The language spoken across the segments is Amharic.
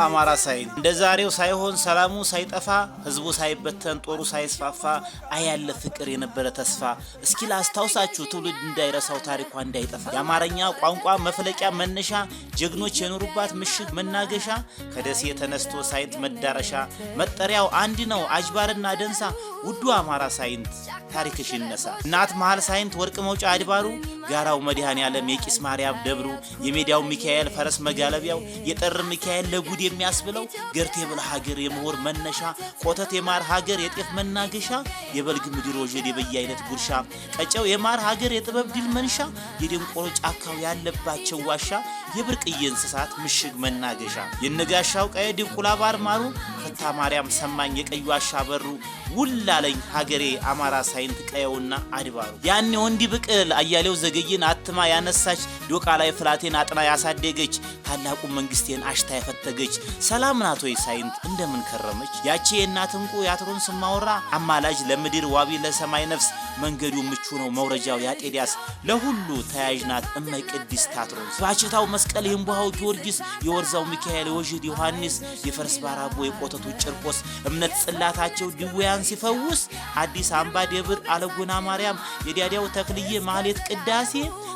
አማራ ሳይን እንደዛሬው ሳይሆን ሰላሙ ሳይጠፋ ህዝቡ ሳይበተን ጦሩ ሳይስፋፋ አያለ ፍቅር የነበረ ተስፋ እስኪ ላስታውሳችሁ ትውልድ እንዳይረሳው ታሪኳ እንዳይጠፋ የአማርኛ ቋንቋ መፈለቂያ መነሻ ጀግኖች የኖሩባት ምሽግ መናገሻ ከደሴ ተነስቶ ሳይንት መዳረሻ መጠሪያው አንድ ነው አጅባርና ደንሳ ውዱ አማራ ሳይንት ታሪክሽ ይነሳ እናት መሃል ሳይንት ወርቅ መውጫ አድባሩ ጋራው መዲሃን ያለም የቂስ ማርያም ደብሩ የሜዳው ሚካኤል ፈረስ መጋለቢያው የጠር ሚካኤል ለጉድ የሚያስብለው ገርቴ ብለ ሀገር የመሆር መነሻ ቆተት የማር ሀገር የጤፍ መናገሻ የበልግ ምድር ወጀድ የበየአይነት ጉርሻ ቀጨው የማር ሀገር የጥበብ ድል መንሻ የደንቆሮ ጫካው ያለባቸው ዋሻ የብርቅዬ እንስሳት ምሽግ መናገሻ የነጋሻው ቀየ ድንቁላ ባር ማሩ ፈታ ማርያም ሰማኝ የቀዩ ዋሻ በሩ ውላለኝ ሀገሬ አማራ ሳይንት ቀየውና አድባሩ ያኔ ወንዲ ብቅል አያሌው ዘገየን አትማ ያነሳች ዶቃ ላይ ፍላቴን አጥና ያሳደገች ታላቁ መንግስቴን አሽታ ያፈተገች ሰላም ናት ወይ ሳይንት እንደምን ከረመች ያቺ የእናት እንቁ ያትሮን ስማወራ አማላጅ ለምድር ዋቢ ለሰማይ ነፍስ መንገዱ ምቹ ነው መውረጃው ያጤዲያስ ለሁሉ ተያጅናት እመይ ቅድስት ታትሮስ ባችታው መስቀል የምባው ጊዮርጊስ የወርዛው ሚካኤል ወጅድ ዮሐንስ የፈርስ ባራቦ የቆተቱ ጭርቆስ እምነት ጽላታቸው ድውያን ሲፈውስ አዲስ አምባ ደብር አለጎና ማርያም የዲያዲያው ተክልዬ ማህሌት ቅዳሴ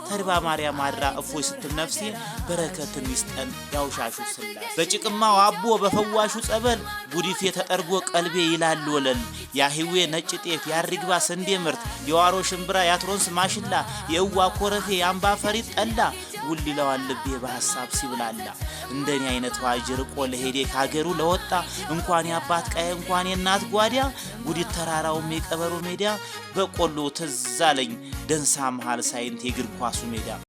ተርባ ማርያም አድራ እፎይ ስትል ነፍሴ በረከትን ይስጠን ያውሻሹ ስላሴ በጭቅማው አቦ በፈዋሹ ጸበል ጉዲፌ ተጠርጎ ቀልቤ ይላል ወለል ያህዌ ነጭ ጤፍ ያርግባ ስንዴ ምርት የዋሮ ሽምብራ ያትሮንስ ማሽላ የእዋ ኮረፌ ያምባ ፈሪጥ ጠላ ውልላው ልቤ በሐሳብ ሲብላላ እንደኔ አይነት ዋጅር ቆለ ሄዴ ካገሩ ለወጣ እንኳን ያባት ቀይ እንኳን የናት ጓዲያ ጉዲት ተራራው የቀበሩ ሜዳ በቆሎ ተዛለኝ ደንሳ መሃል ሳይንት የግር ኳሱ ሜዳ